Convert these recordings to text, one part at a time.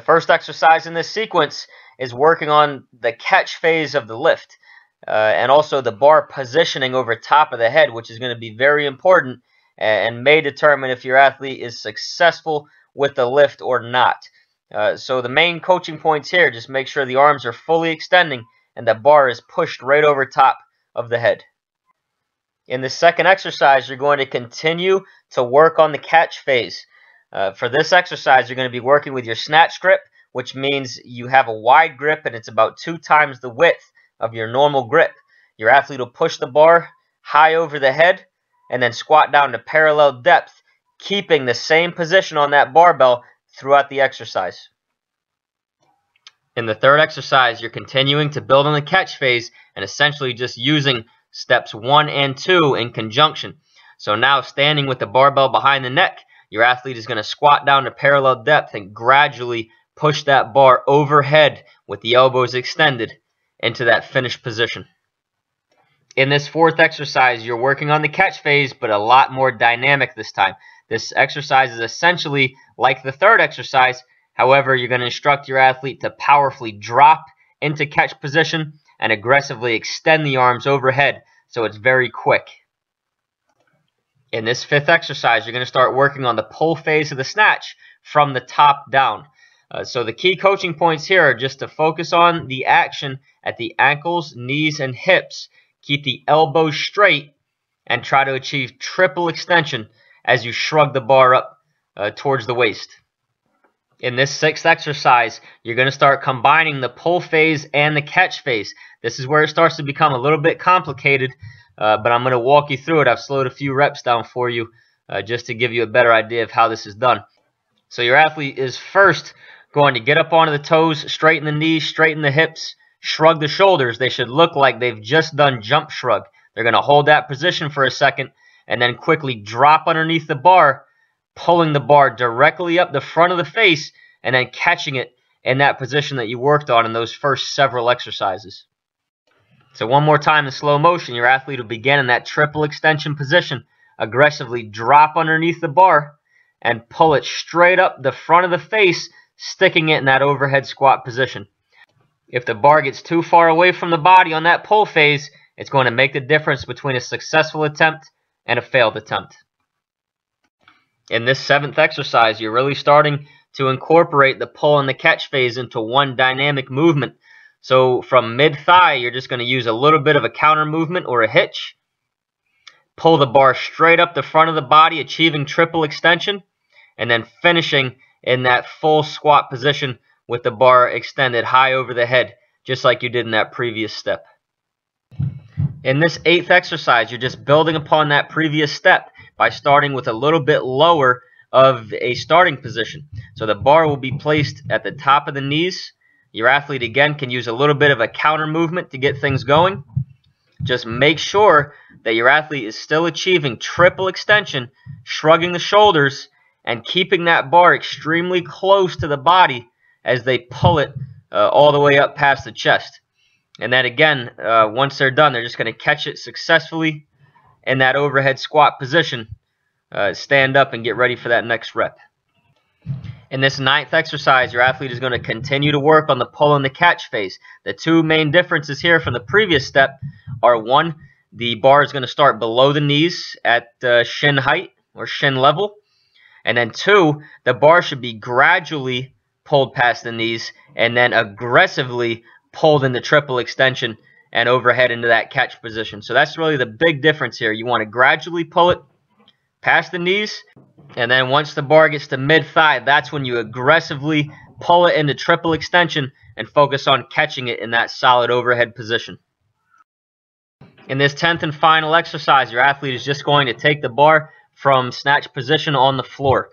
first exercise in this sequence is working on the catch phase of the lift and also the bar positioning over top of the head, which is going to be very important and may determine if your athlete is successful with the lift or not. So the main coaching points here, just make sure the arms are fully extending and the bar is pushed right over top of the head. In the second exercise, you're going to continue to work on the catch phase. For this exercise, you're going to be working with your snatch grip, which means you have a wide grip and it's about 2 times the width of your normal grip. Your athlete will push the bar high over the head and then squat down to parallel depth, keeping the same position on that barbell throughout the exercise. In the third exercise, you're continuing to build on the catch phase and essentially just using steps 1 and 2 in conjunction. So now standing with the barbell behind the neck, your athlete is going to squat down to parallel depth and gradually push that bar overhead with the elbows extended into that finished position. In this fourth exercise, you're working on the catch phase, but a lot more dynamic this time. This exercise is essentially like the third exercise. However, you're going to instruct your athlete to powerfully drop into catch position and aggressively extend the arms overhead so it's very quick. In this fifth exercise, you're going to start working on the pull phase of the snatch from the top down. So the key coaching points here are just to focus on the action at the ankles, knees, and hips. Keep the elbows straight and try to achieve triple extension as you shrug the bar up towards the waist. In this sixth exercise, you're going to start combining the pull phase and the catch phase. This is where it starts to become a little bit complicated, but I'm going to walk you through it. I've slowed a few reps down for you just to give you a better idea of how this is done. So your athlete is first going to get up onto the toes, straighten the knees, straighten the hips, shrug the shoulders. They should look like they've just done jump shrug. They're going to hold that position for a second and then quickly drop underneath the bar, pulling the bar directly up the front of the face and then catching it in that position that you worked on in those first several exercises. So one more time in slow motion, your athlete will begin in that triple extension position, aggressively drop underneath the bar and pull it straight up the front of the face, sticking it in that overhead squat position. If the bar gets too far away from the body on that pull phase, it's going to make the difference between a successful attempt and a failed attempt. In this seventh exercise, you're really starting to incorporate the pull and the catch phase into one dynamic movement. So from mid-thigh, you're just going to use a little bit of a counter movement or a hitch. Pull the bar straight up the front of the body, achieving triple extension, and then finishing in that full squat position with the bar extended high over the head, just like you did in that previous step. In this eighth exercise, you're just building upon that previous step by starting with a little bit lower of a starting position. So the bar will be placed at the top of the knees. Your athlete, again, can use a little bit of a counter movement to get things going. Just make sure that your athlete is still achieving triple extension, shrugging the shoulders, and keeping that bar extremely close to the body as they pull it all the way up past the chest. And then again, once they're done, they're just going to catch it successfully in that overhead squat position. Stand up and get ready for that next rep. In this ninth exercise, your athlete is going to continue to work on the pull and the catch phase. The two main differences here from the previous step are, one, the bar is going to start below the knees at shin height or shin level. And then two, the bar should be gradually pulled past the knees and then aggressively pulled into triple extension and overhead into that catch position. So that's really the big difference here. You want to gradually pull it past the knees, and then once the bar gets to mid-thigh, that's when you aggressively pull it into triple extension and focus on catching it in that solid overhead position. In this 10th and final exercise, your athlete is just going to take the bar from snatch position on the floor.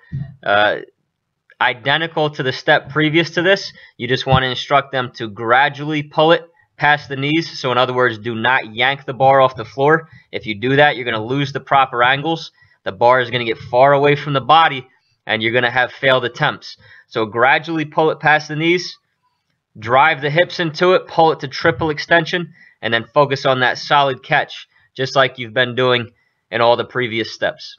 Identical to the step previous to this, you just want to instruct them to gradually pull it past the knees. So in other words, do not yank the bar off the floor. If you do that, you're going to lose the proper angles. The bar is going to get far away from the body, and you're going to have failed attempts. So gradually pull it past the knees, drive the hips into it, pull it to triple extension, and then focus on that solid catch, just like you've been doing in all the previous steps.